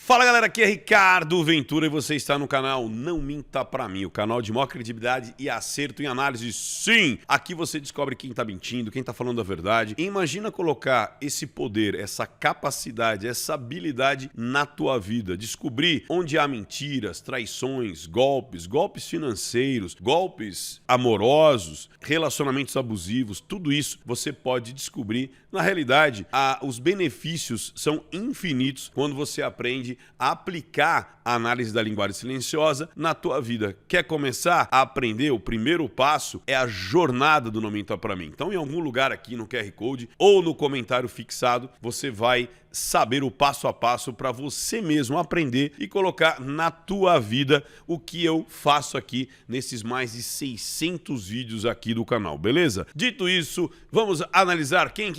Fala galera, aqui é Ricardo Ventura e você está no canal Não Minta Pra Mim, o canal de maior credibilidade e acerto em análise. Sim, aqui você descobre quem tá mentindo, quem tá falando a verdade. E imagina colocar esse poder, essa capacidade, essa habilidade na tua vida. Descobrir onde há mentiras, traições, golpes financeiros, golpes amorosos, relacionamentos abusivos, tudo isso você pode descobrir. Na realidade, os benefícios são infinitos quando você aprende a aplicar a análise da linguagem silenciosa na tua vida. Quer começar a aprender? O primeiro passo é a jornada do Não Minta Pra Mim. Então, em algum lugar aqui no QR Code ou no comentário fixado, você vai saber o passo a passo para você mesmo aprender e colocar na tua vida o que eu faço aqui nesses mais de 600 vídeos aqui do canal, beleza? Dito isso, vamos analisar quem.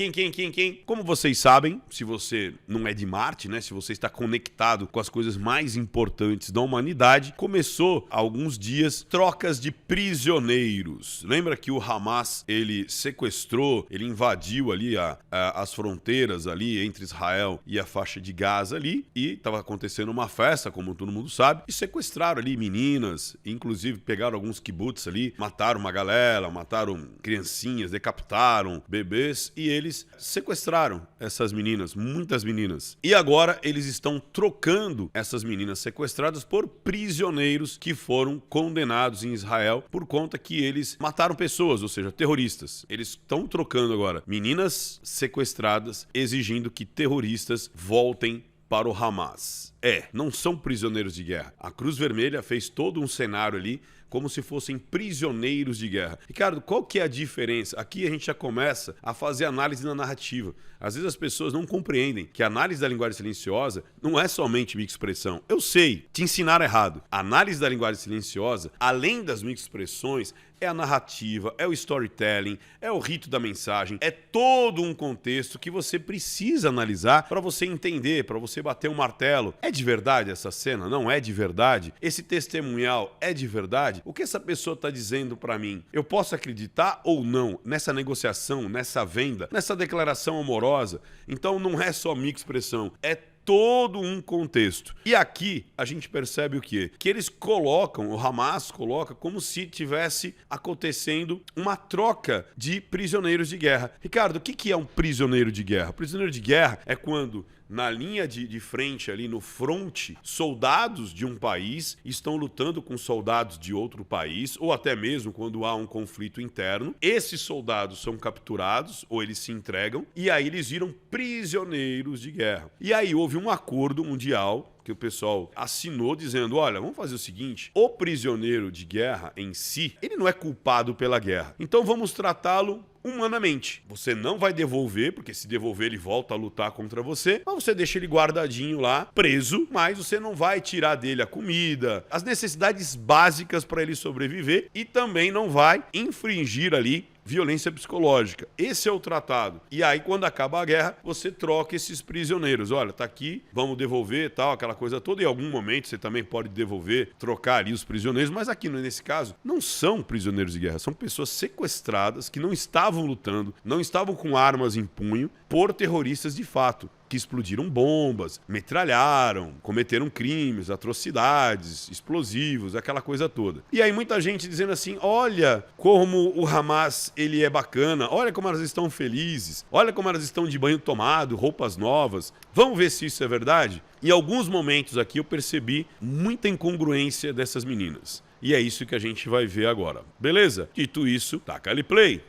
Como vocês sabem, se você não é de Marte, né? Se você está conectado com as coisas mais importantes da humanidade, começou há alguns dias trocas de prisioneiros. Lembra que o Hamas, ele sequestrou, ele invadiu ali as fronteiras ali entre Israel e a faixa de Gaza ali, e estava acontecendo uma festa, como todo mundo sabe, e sequestraram ali meninas, inclusive pegaram alguns kibbutz ali, mataram uma galera, mataram criancinhas, decapitaram bebês, e eles sequestraram essas meninas, muitas meninas. E agora eles estão trocando essas meninas sequestradas por prisioneiros que foram condenados em Israel por conta que eles mataram pessoas, ou seja, terroristas. Eles estão trocando agora meninas sequestradas, exigindo que terroristas voltem para o Hamas. Não são prisioneiros de guerra. A Cruz Vermelha fez todo um cenário ali como se fossem prisioneiros de guerra. Ricardo, qual que é a diferença? Aqui a gente já começa a fazer análise na narrativa. Às vezes as pessoas não compreendem que a análise da linguagem silenciosa não é somente microexpressão. Eu sei, te ensinaram errado. A análise da linguagem silenciosa, além das microexpressões, é a narrativa, é o storytelling, é o rito da mensagem, é todo um contexto que você precisa analisar para você entender, para você bater um martelo. É de verdade essa cena? Não é de verdade? Esse testemunhal é de verdade? O que essa pessoa está dizendo para mim? Eu posso acreditar ou não nessa negociação, nessa venda, nessa declaração amorosa? Então não é só microexpressão, é todo um contexto. E aqui a gente percebe o quê? Que eles colocam, o Hamas coloca como se tivesse acontecendo uma troca de prisioneiros de guerra. Ricardo, o que é um prisioneiro de guerra? Prisioneiro de guerra é quando na linha de frente ali no fronte, soldados de um país estão lutando com soldados de outro país, ou até mesmo quando há um conflito interno. Esses soldados são capturados ou eles se entregam e aí eles viram prisioneiros de guerra. E aí houve um acordo mundial que o pessoal assinou dizendo, olha, vamos fazer o seguinte, o prisioneiro de guerra em si, ele não é culpado pela guerra, então vamos tratá-lo humanamente. Você não vai devolver, porque se devolver ele volta a lutar contra você, mas você deixa ele guardadinho lá, preso, mas você não vai tirar dele a comida, as necessidades básicas para ele sobreviver e também não vai infringir ali violência psicológica. Esse é o tratado. E aí, quando acaba a guerra, você troca esses prisioneiros. Olha, tá aqui, vamos devolver, tal, aquela coisa toda. Em algum momento você também pode devolver, trocar ali os prisioneiros, mas aqui, nesse caso, não são prisioneiros de guerra, são pessoas sequestradas que não estavam lutando, não estavam com armas em punho por terroristas de fato, que explodiram bombas, metralharam, cometeram crimes, atrocidades, explosivos, aquela coisa toda. E aí muita gente dizendo assim, olha como o Hamas ele é bacana, olha como elas estão felizes, olha como elas estão de banho tomado, roupas novas. Vamos ver se isso é verdade? Em alguns momentos aqui eu percebi muita incongruência dessas meninas. E é isso que a gente vai ver agora. Beleza? Dito isso, taca ali play.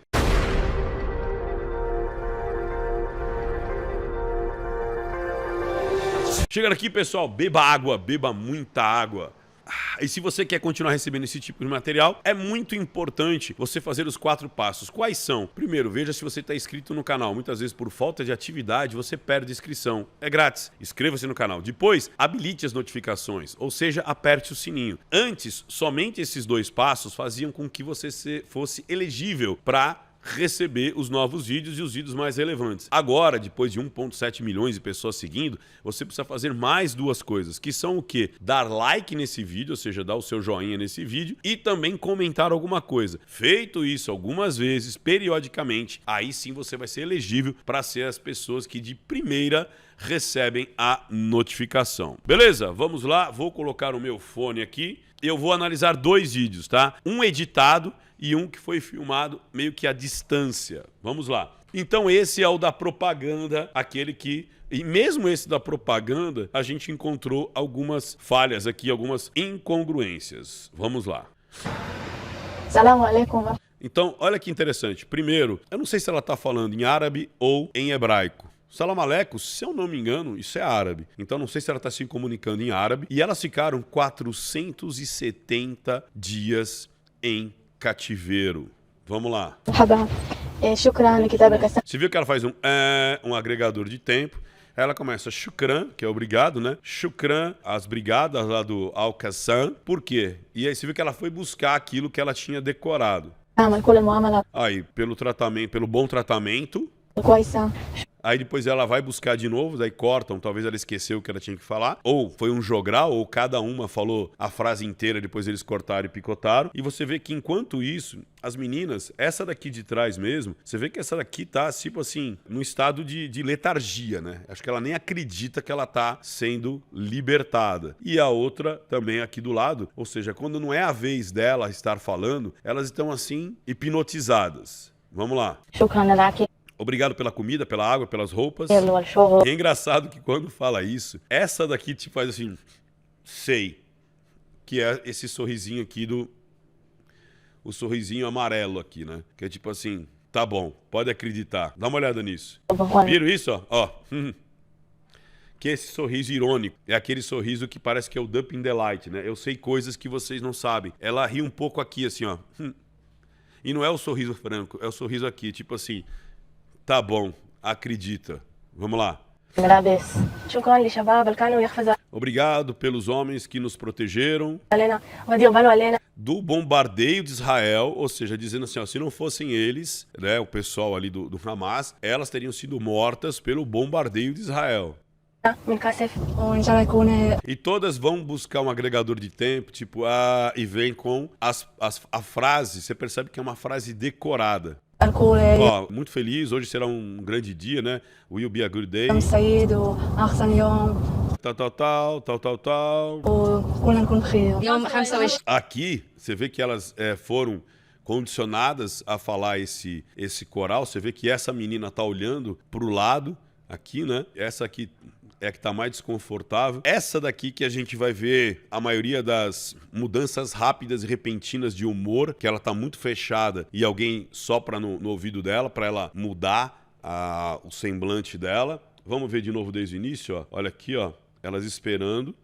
Chegando aqui, pessoal, beba água, beba muita água. E se você quer continuar recebendo esse tipo de material, é muito importante você fazer os 4 passos. Quais são? Primeiro, veja se você está inscrito no canal. Muitas vezes, por falta de atividade, você perde inscrição. É grátis. Inscreva-se no canal. Depois, habilite as notificações, ou seja, aperte o sininho. Antes, somente esses 2 passos faziam com que você fosse elegível para receber os novos vídeos e os vídeos mais relevantes. Agora, depois de 1,7 milhões de pessoas seguindo, você precisa fazer mais 2 coisas, que são o quê? Dar like nesse vídeo, ou seja, dar o seu joinha nesse vídeo e também comentar alguma coisa. Feito isso algumas vezes, periodicamente, aí sim você vai ser elegível para ser as pessoas que de primeira recebem a notificação. Beleza? Vamos lá, vou colocar o meu fone aqui. Eu vou analisar 2 vídeos, tá? Um editado e um que foi filmado meio que à distância. Vamos lá. Então esse é o da propaganda, aquele que... E mesmo esse da propaganda, a gente encontrou algumas falhas aqui, algumas incongruências. Vamos lá. Salam alaikum. Então, olha que interessante. Primeiro, eu não sei se ela está falando em árabe ou em hebraico. Salam aleikum, se eu não me engano, isso é árabe. Então não sei se ela está se comunicando em árabe. E elas ficaram 470 dias em cativeiro. Vamos lá. Você viu que ela faz um agregador de tempo. Ela começa shukran, que é obrigado, né? Shukran, as brigadas lá do Al-Qassam. Por quê? E aí você viu que ela foi buscar aquilo que ela tinha decorado. Aí, pelo tratamento, pelo bom tratamento. Aí depois ela vai buscar de novo, daí cortam, talvez ela esqueceu o que ela tinha que falar. Ou foi um jogral, ou cada uma falou a frase inteira, depois eles cortaram e picotaram. E você vê que enquanto isso, as meninas, essa daqui de trás mesmo, você vê que essa daqui tá, tipo assim, num estado de letargia, né? Acho que ela nem acredita que ela tá sendo libertada. E a outra também aqui do lado, ou seja, quando não é a vez dela estar falando, elas estão assim, hipnotizadas. Vamos lá. Obrigado pela comida, pela água, pelas roupas. E é engraçado que quando fala isso, essa daqui te faz assim, sei, que é esse sorrisinho aqui o sorrisinho amarelo aqui, né? Que é tipo assim, tá bom, pode acreditar. Dá uma olhada nisso. Viram isso, ó? Ó. Que esse sorriso irônico é aquele sorriso que parece que é o Dumping Delight, né? Eu sei coisas que vocês não sabem. Ela ri um pouco aqui, assim, ó. E não é o sorriso franco, é o sorriso aqui, tipo assim... Tá bom, acredita. Vamos lá. Obrigado pelos homens que nos protegeram do bombardeio de Israel, ou seja, dizendo assim, ó, se não fossem eles, né, o pessoal ali do Hamas, elas teriam sido mortas pelo bombardeio de Israel. E todas vão buscar um agregador de tempo, tipo, e vem com a frase, você percebe que é uma frase decorada. Ó, muito feliz, hoje será um grande dia, né? Will be a good day. Tal. Aqui, você vê que elas foram condicionadas a falar esse coral. Você vê que essa menina tá olhando pro lado, aqui, né? Essa aqui é a que tá mais desconfortável. Essa daqui que a gente vai ver a maioria das mudanças rápidas e repentinas de humor, que ela tá muito fechada e alguém sopra no ouvido dela para ela mudar o semblante dela. Vamos ver de novo desde o início, ó. Olha aqui, ó. Elas esperando.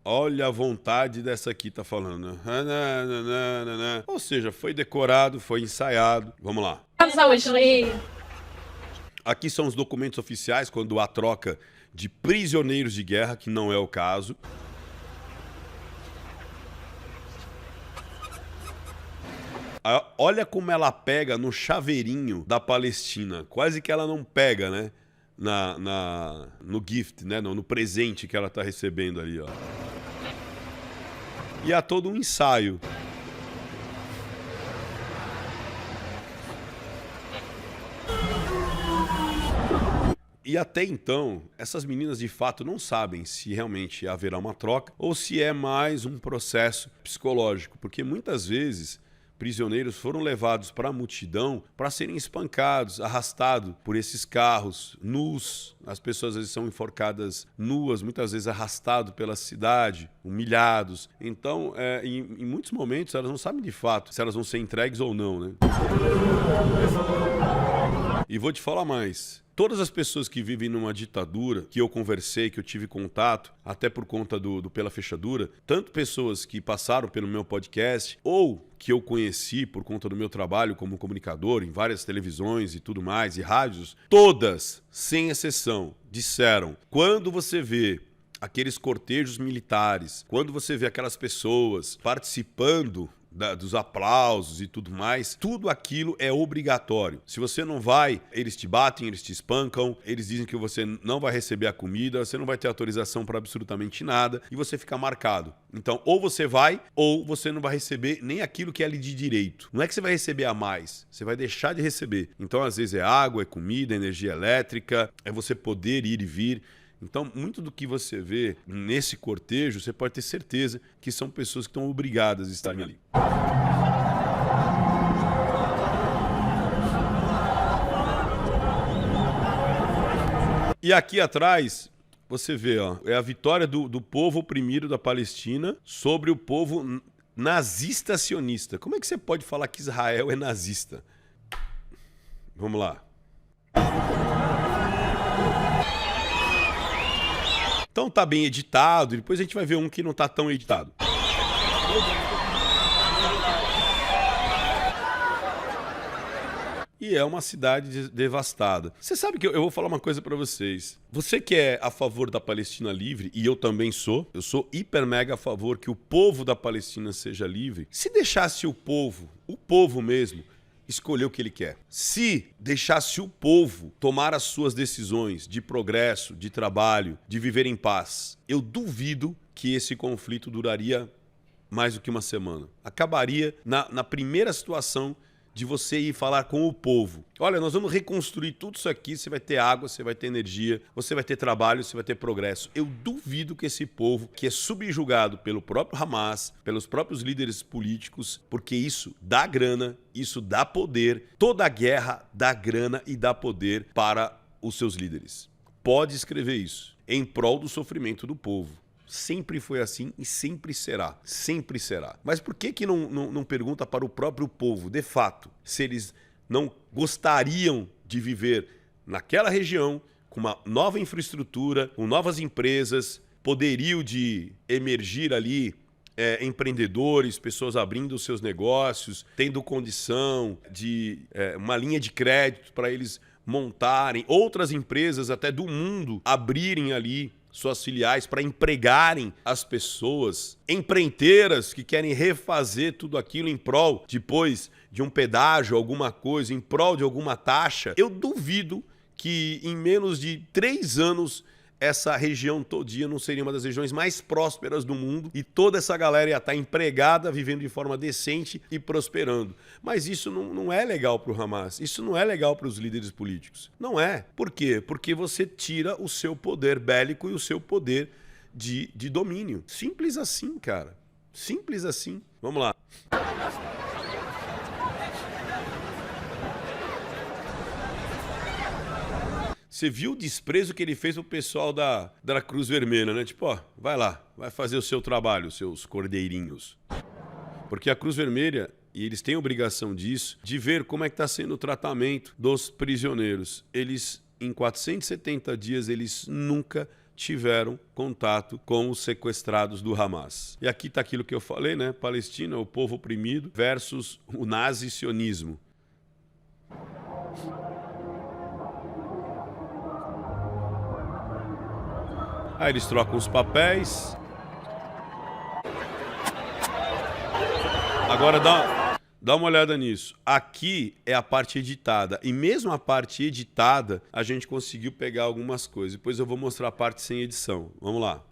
Olha a vontade dessa aqui, tá falando. Ou seja, foi decorado, foi ensaiado. Vamos lá. Aqui são os documentos oficiais quando há troca de prisioneiros de guerra, que não é o caso. Olha como ela pega no chaveirinho da Palestina. Quase que ela não pega, né? No gift, né? No presente que ela está recebendo ali, ó. E há todo um ensaio. E até então, essas meninas de fato não sabem se realmente haverá uma troca ou se é mais um processo psicológico, porque muitas vezes prisioneiros foram levados para a multidão para serem espancados, arrastados por esses carros, nus. As pessoas às vezes são enforcadas nuas, muitas vezes arrastados pela cidade, humilhados. Então, em muitos momentos, elas não sabem de fato se elas vão ser entregues ou não, né? E vou te falar mais. Todas as pessoas que vivem numa ditadura, que eu conversei, que eu tive contato, até por conta do Pela Fechadura, tanto pessoas que passaram pelo meu podcast, ou que eu conheci por conta do meu trabalho como comunicador em várias televisões e tudo mais, e rádios, todas, sem exceção, disseram, quando você vê aqueles cortejos militares, quando você vê aquelas pessoas participando dos aplausos e tudo mais, tudo aquilo é obrigatório. Se você não vai, eles te batem, eles te espancam, eles dizem que você não vai receber a comida, você não vai ter autorização para absolutamente nada e você fica marcado. Então, ou você vai, ou você não vai receber nem aquilo que é ali de direito. Não é que você vai receber a mais, você vai deixar de receber. Então, às vezes é água, é comida, é energia elétrica, é você poder ir e vir. Então, muito do que você vê nesse cortejo, você pode ter certeza que são pessoas que estão obrigadas a estarem ali. E aqui atrás, você vê, ó, é a vitória do povo oprimido da Palestina sobre o povo nazista sionista. Como é que você pode falar que Israel é nazista? Vamos lá. Então tá bem editado, e depois a gente vai ver um que não tá tão editado. E é uma cidade devastada. Você sabe que eu vou falar uma coisa pra vocês. Você que é a favor da Palestina livre, e eu também sou, eu sou hiper mega a favor que o povo da Palestina seja livre. Se deixasse o povo mesmo, escolher o que ele quer. Se deixasse o povo tomar as suas decisões de progresso, de trabalho, de viver em paz, eu duvido que esse conflito duraria mais do que uma semana. Acabaria na primeira situação de você ir falar com o povo. Olha, nós vamos reconstruir tudo isso aqui, você vai ter água, você vai ter energia, você vai ter trabalho, você vai ter progresso. Eu duvido que esse povo, que é subjugado pelo próprio Hamas, pelos próprios líderes políticos, porque isso dá grana, isso dá poder, toda guerra dá grana e dá poder para os seus líderes. Pode escrever isso, em prol do sofrimento do povo. Sempre foi assim e sempre será. Sempre será. Mas por que não pergunta para o próprio povo, de fato, se eles não gostariam de viver naquela região, com uma nova infraestrutura, com novas empresas, poderio de emergir ali empreendedores, pessoas abrindo seus negócios, tendo condição de uma linha de crédito para eles montarem, outras empresas até do mundo abrirem ali suas filiais para empregarem as pessoas, empreiteiras que querem refazer tudo aquilo em prol, depois de um pedágio, alguma coisa, em prol de alguma taxa. Eu duvido que em menos de 3 anos essa região todinha não seria uma das regiões mais prósperas do mundo e toda essa galera ia estar empregada, vivendo de forma decente e prosperando. Mas isso não é legal para o Hamas, isso não é legal para os líderes políticos. Não é. Por quê? Porque você tira o seu poder bélico e o seu poder de domínio. Simples assim, cara. Simples assim. Vamos lá. Você viu o desprezo que ele fez pro pessoal da Cruz Vermelha, né? Tipo, ó, vai lá, vai fazer o seu trabalho, seus cordeirinhos. Porque a Cruz Vermelha, e eles têm obrigação disso, de ver como é que está sendo o tratamento dos prisioneiros. Eles, em 470 dias, eles nunca tiveram contato com os sequestrados do Hamas. E aqui está aquilo que eu falei, né? Palestina, o povo oprimido, versus o nazi-sionismo. Aí eles trocam os papéis. Agora dá uma olhada nisso. Aqui é a parte editada. E mesmo a parte editada, a gente conseguiu pegar algumas coisas. Depois eu vou mostrar a parte sem edição. Vamos lá.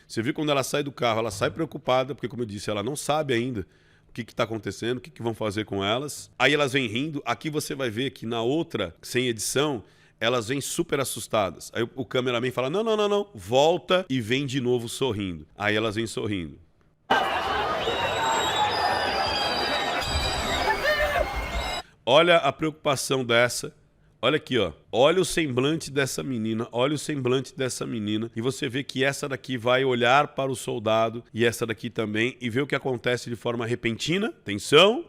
Você viu quando ela sai do carro, ela sai preocupada, porque como eu disse, ela não sabe ainda o que está acontecendo, o que vão fazer com elas. Aí elas vêm rindo. Aqui você vai ver que na outra, sem edição, elas vêm super assustadas. Aí o cameraman fala, não, volta e vem de novo sorrindo. Aí elas vêm sorrindo. Olha a preocupação dessa. Olha aqui, ó. Olha o semblante dessa menina, olha o semblante dessa menina. E você vê que essa daqui vai olhar para o soldado e essa daqui também e ver o que acontece de forma repentina. Atenção.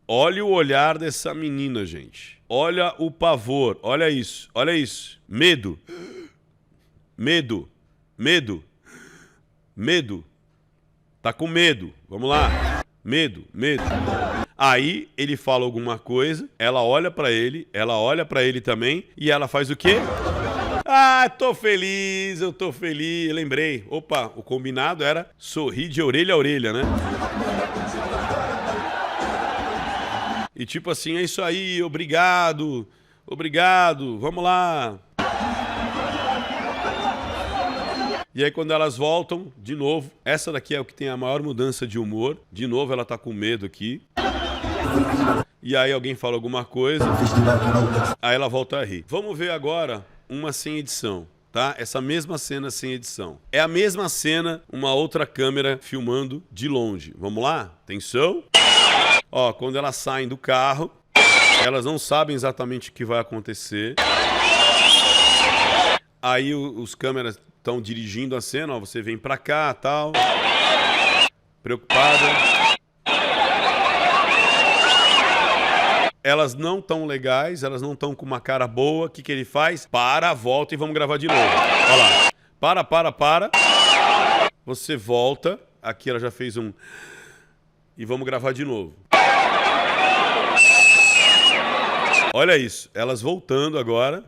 Olha o olhar dessa menina, gente. Olha o pavor. Olha isso. Olha isso. Medo. Medo. Medo. Medo. Tá com medo. Vamos lá. Medo. Medo. Aí ele fala alguma coisa, ela olha pra ele também e ela faz o quê? Ah, tô feliz, eu tô feliz. Lembrei. Opa, o combinado era sorrir de orelha a orelha, né? E tipo assim, é isso aí, obrigado, obrigado, vamos lá. E aí quando elas voltam, de novo, essa daqui é o que tem a maior mudança de humor. De novo ela tá com medo aqui. E aí alguém fala alguma coisa, aí ela volta a rir. Vamos ver agora uma sem edição, tá? Essa mesma cena sem edição. É a mesma cena, uma outra câmera filmando de longe. Vamos lá? Atenção. Ó, quando elas saem do carro, elas não sabem exatamente o que vai acontecer. Aí os câmeras estão dirigindo a cena, ó, você vem pra cá, tal. Preocupada. Elas não estão legais, elas não estão com uma cara boa. O que ele faz? Para, volta e vamos gravar de novo. Olha lá. Para. Você volta. Aqui ela já fez um... E vamos gravar de novo. Olha isso. Elas voltando agora.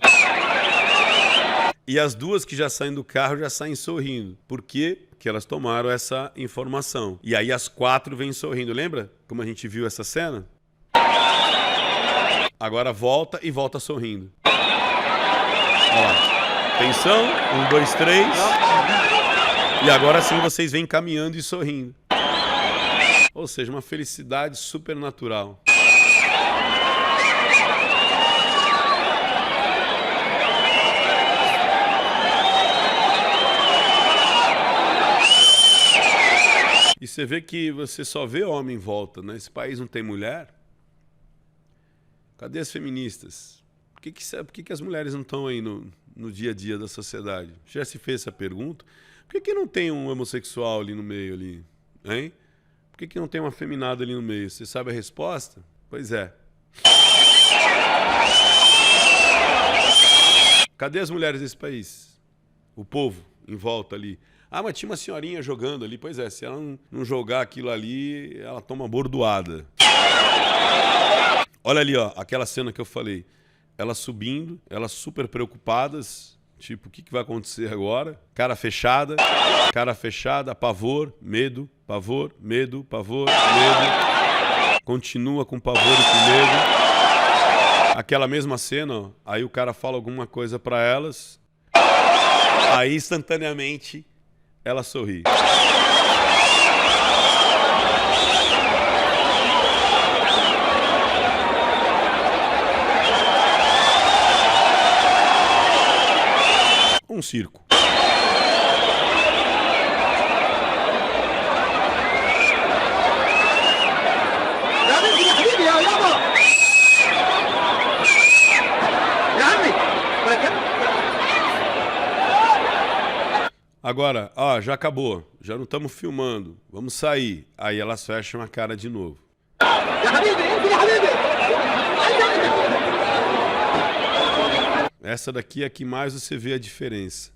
E as duas que já saem do carro já saem sorrindo. Por quê? Porque elas tomaram essa informação. E aí as 4 vêm sorrindo. Lembra como a gente viu essa cena? Agora volta e volta sorrindo. Olha lá. Atenção. 1, 2, 3. E agora sim vocês vêm caminhando e sorrindo. Ou seja, uma felicidade supernatural. E você vê que você só vê homem em volta, né? Esse país não tem mulher. Cadê as feministas? Por que as mulheres não estão aí no dia a dia da sociedade? Já se fez essa pergunta? Por que não tem um homossexual ali no meio, ali? Hein? Por que não tem uma afeminada ali no meio? Você sabe a resposta? Pois é. Cadê as mulheres desse país? O povo em volta ali. Ah, mas tinha uma senhorinha jogando ali. Pois é, se ela não jogar aquilo ali, ela toma bordoada. Olha ali, ó, aquela cena que eu falei. Elas subindo, elas super preocupadas. Tipo, o que vai acontecer agora? Cara fechada, pavor, medo, medo. Continua com pavor e com medo. Aquela mesma cena, ó, aí o cara fala alguma coisa pra elas. Aí, instantaneamente, ela sorri. Um circo. Agora, ó, já acabou. Já não estamos filmando. Vamos sair. Aí elas fecham a cara de novo. Essa daqui é a que mais você vê a diferença.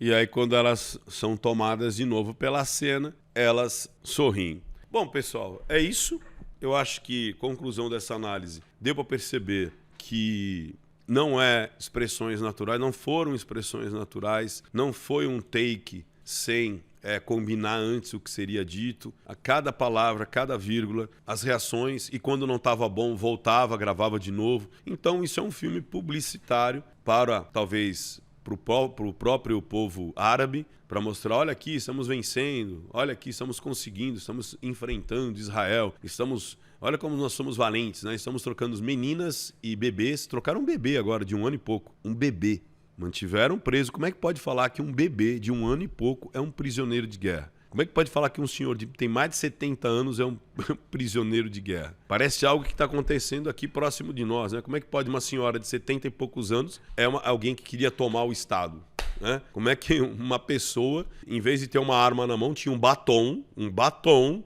E aí, quando elas são tomadas de novo pela cena, elas sorriem. Bom, pessoal, é isso. Eu acho que, conclusão dessa análise, deu para perceber que não é expressões naturais, não foram expressões naturais, não foi um take sem combinar antes o que seria dito. A cada palavra, cada vírgula, as reações, e quando não estava bom, voltava, gravava de novo. Então, isso é um filme publicitário para, talvez, para o próprio povo árabe, para mostrar, olha aqui, estamos vencendo, olha aqui, estamos conseguindo, estamos enfrentando Israel, olha como nós somos valentes, né? Estamos trocando meninas e bebês, trocaram um bebê agora de 1 ano e pouco, um bebê, mantiveram preso. Como é que pode falar que um bebê de 1 ano e pouco é um prisioneiro de guerra? Como é que pode falar que um senhor que tem mais de 70 anos é um prisioneiro de guerra? Parece algo que está acontecendo aqui próximo de nós, né? Como é que pode uma senhora de 70 e poucos anos alguém que queria tomar o Estado? Né? Como é que uma pessoa, em vez de ter uma arma na mão, tinha um batom,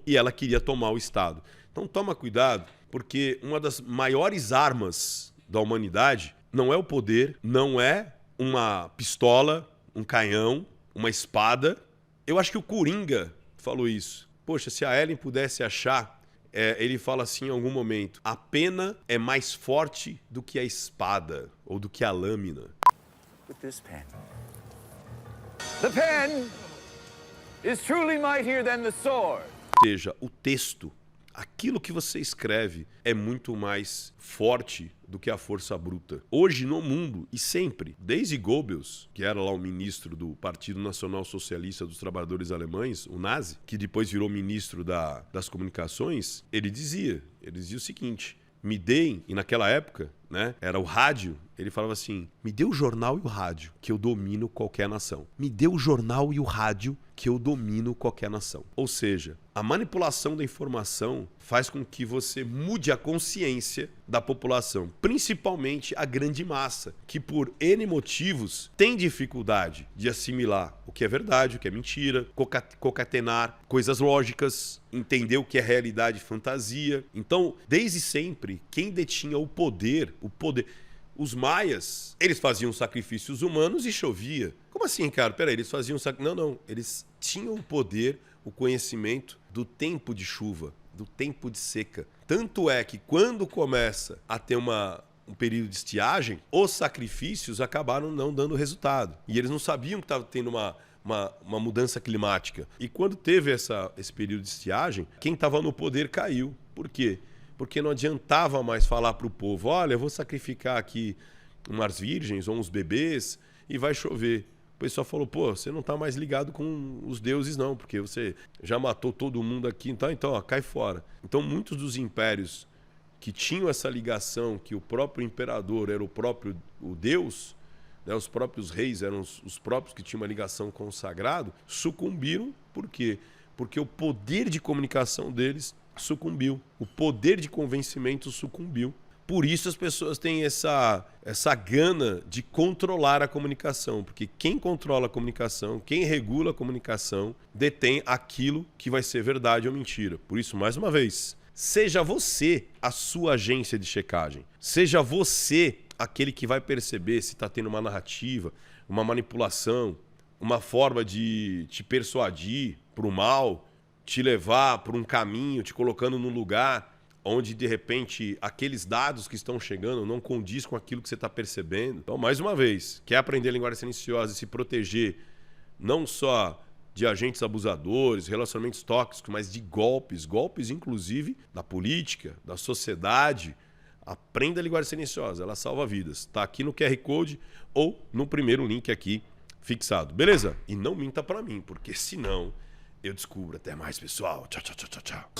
e ela queria tomar o Estado? Então toma cuidado, porque uma das maiores armas da humanidade não é o poder, não é uma pistola, um canhão, uma espada, Eu acho que o Coringa falou isso. Poxa, se a Ellen pudesse achar, ele fala assim em algum momento, a pena é mais forte do que a espada ou do que a lâmina. With this pen. The pen is truly mightier than the sword. Ou seja, o texto, aquilo que você escreve é muito mais forte do que a força bruta. Hoje no mundo, e sempre, desde Goebbels, que era lá o ministro do Partido Nacional Socialista dos Trabalhadores Alemães, o nazi, que depois virou ministro das comunicações, ele dizia o seguinte, me deem, e naquela época, né, era o rádio, ele falava assim, me dê o jornal e o rádio, que eu domino qualquer nação. Me dê o jornal e o rádio, que eu domino qualquer nação. Ou seja, a manipulação da informação faz com que você mude a consciência da população, principalmente a grande massa, que por N motivos tem dificuldade de assimilar o que é verdade, o que é mentira, concatenar coisas lógicas, entender o que é realidade e fantasia. Então, desde sempre, quem detinha o poder... Os maias, eles faziam sacrifícios humanos e chovia. Como assim, cara? Peraí, eles faziam sacrifício... Não. Eles tinham o poder, o conhecimento do tempo de chuva, do tempo de seca. Tanto é que quando começa a ter um período de estiagem, os sacrifícios acabaram não dando resultado. E eles não sabiam que estava tendo uma mudança climática. E quando teve esse período de estiagem, quem estava no poder caiu. Por quê? Porque não adiantava mais falar para o povo, olha, eu vou sacrificar aqui umas virgens ou uns bebês e vai chover. O pessoal falou, pô, você não está mais ligado com os deuses não, porque você já matou todo mundo aqui, então ó, cai fora. Então muitos dos impérios que tinham essa ligação, que o próprio imperador era o Deus, né, os próprios reis eram os próprios que tinham uma ligação com o sagrado, sucumbiram. Por quê? Porque o poder de comunicação deles sucumbiu. O poder de convencimento sucumbiu. Por isso as pessoas têm essa gana de controlar a comunicação, porque quem controla a comunicação, quem regula a comunicação, detém aquilo que vai ser verdade ou mentira. Por isso, mais uma vez, seja você a sua agência de checagem. Seja você aquele que vai perceber se está tendo uma narrativa, uma manipulação, uma forma de te persuadir para o mal, te levar por um caminho, te colocando num lugar onde, de repente, aqueles dados que estão chegando não condiz com aquilo que você está percebendo. Então, mais uma vez, quer aprender linguagem silenciosa e se proteger não só de agentes abusadores, relacionamentos tóxicos, mas de golpes, inclusive da política, da sociedade. Aprenda a linguagem silenciosa, ela salva vidas. Está aqui no QR Code ou no primeiro link aqui fixado. Beleza? E não minta para mim, porque senão... eu descubro. Até mais, pessoal. Tchau, tchau, tchau, tchau, tchau.